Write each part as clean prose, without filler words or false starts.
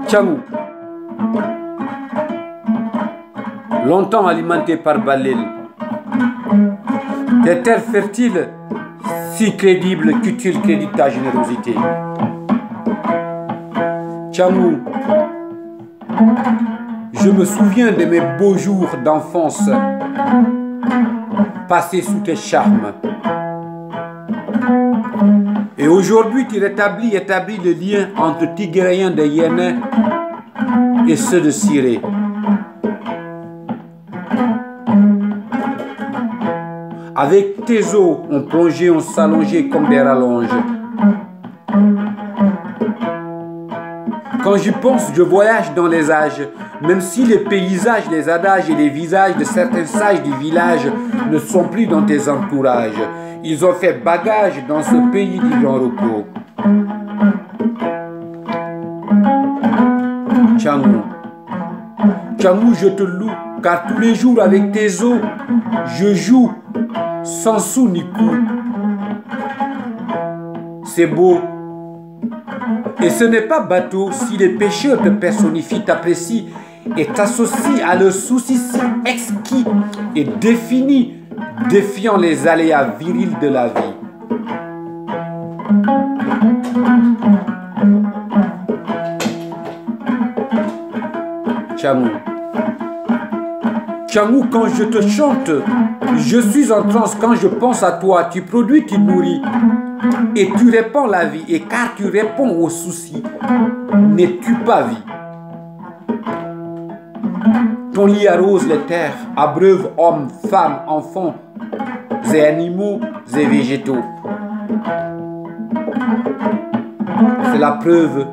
Tchangou, longtemps alimenté par Balil, des terres fertiles si crédibles qu'utile crédite ta générosité. Tchangou, je me souviens de mes beaux jours d'enfance passés sous tes charmes. Et aujourd'hui, tu établis le lien entre Tigréens de Yéné et ceux de Siré. Avec tes eaux, on plongeait, on s'allongeait comme des rallonges. Quand j'y pense, je voyage dans les âges, même si les paysages, les adages et les visages de certains sages du village ne sont plus dans tes entourages. Ils ont fait bagage dans ce pays du grand repos. Tchangou, Tchangou, je te loue, car tous les jours avec tes eaux, je joue sans sou ni coup. C'est beau. Et ce n'est pas bateau si les pêcheurs te personnifient, t'apprécient et t'associent à leurs soucis si exquis et définis, défiant les aléas virils de la vie. Tchangou, Tchangou, quand je te chante, je suis en transe. Quand je pense à toi, tu produis, tu nourris. Et tu répands la vie. Et car tu réponds aux soucis, n'es-tu pas vie? Ton lit arrose les terres, abreuve hommes, femmes, enfants, et animaux et végétaux. C'est la preuve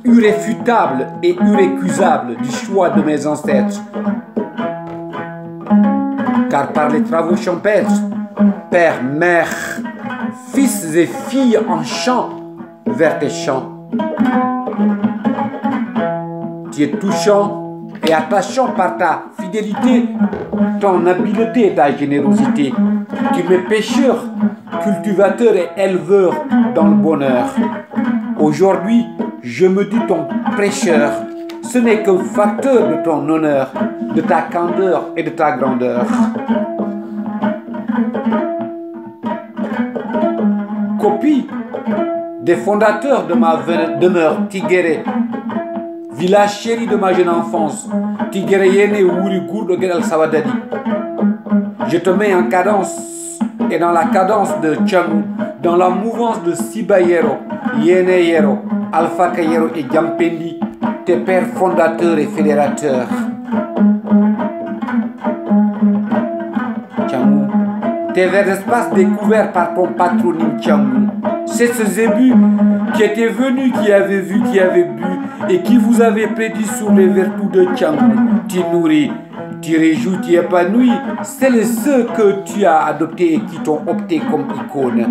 irréfutable et irrécusable du choix de mes ancêtres. Car par les travaux champêtres, père, mère, fils et filles en chant vers tes chants. Tu es touchant et attachant par ta fidélité, ton habileté et ta générosité. Tu mets pêcheur, cultivateur et éleveur dans le bonheur. Aujourd'hui, je me dis ton prêcheur. Ce n'est qu'un facteur de ton honneur, de ta candeur et de ta grandeur. Copie des fondateurs de ma demeure Tigéré, village chéri de ma jeune enfance, Tigéré Yéné Wuri Gourdo Guédal Sawadadi. Je te mets en cadence et dans la cadence de Tchangou, dans la mouvance de Siba Yero, Yéné Yero, Alpha Kayero et Djampendi, tes pères fondateurs et fédérateurs. Tchangou, tes vers d'espace découverts par ton patronyme Tchangou. C'est ce zébu qui était venu, qui avait vu, qui avait bu et qui vous avait prédit sur les vertus de Tchangou. Tu nourris, tu réjouis, tu épanouis. C'est ceux que tu as adoptés et qui t'ont opté comme icône.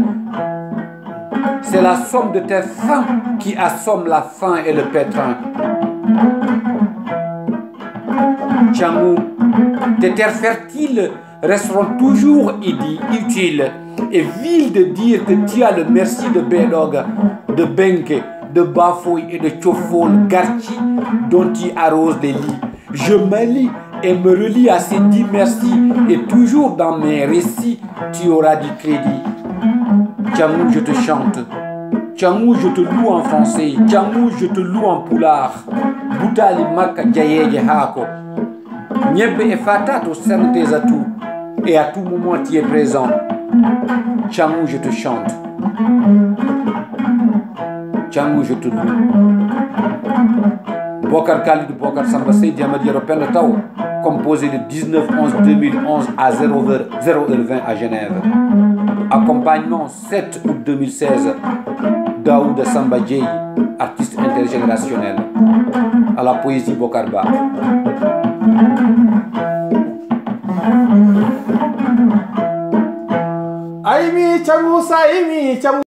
C'est la somme de tes faim qui assomme la faim et le pétrin. Tchangou, tes terres fertiles resteront toujours utiles et viles de dire que tu as le merci de Bédog, de Benke, de Bafoui et de Tchofol Garchi dont tu arroses les lits. Je m'allie et me relie à ces 10 merci et toujours dans mes récits tu auras du crédit. Tchangou, je te chante. Tchangou, je te loue en français. Tchangou, je te loue en poulard. Boutali Maka Djayeje Hako. Niebe et Fatat au sein de tes atouts. Et à tout moment tu es présent. Tchangou, je te chante. Tchangou, je te loue. Bokar Khalid Bokar Samba Seydi Amadi Européen de Tao, composé de 19-11-2011 à 0h20 à Genève. Accompagnement 7 août 2016, Daouda Samba Djei, artiste international. intergénérationnel à la poésie Bokarba. Aimi Chamou Saimi Chamou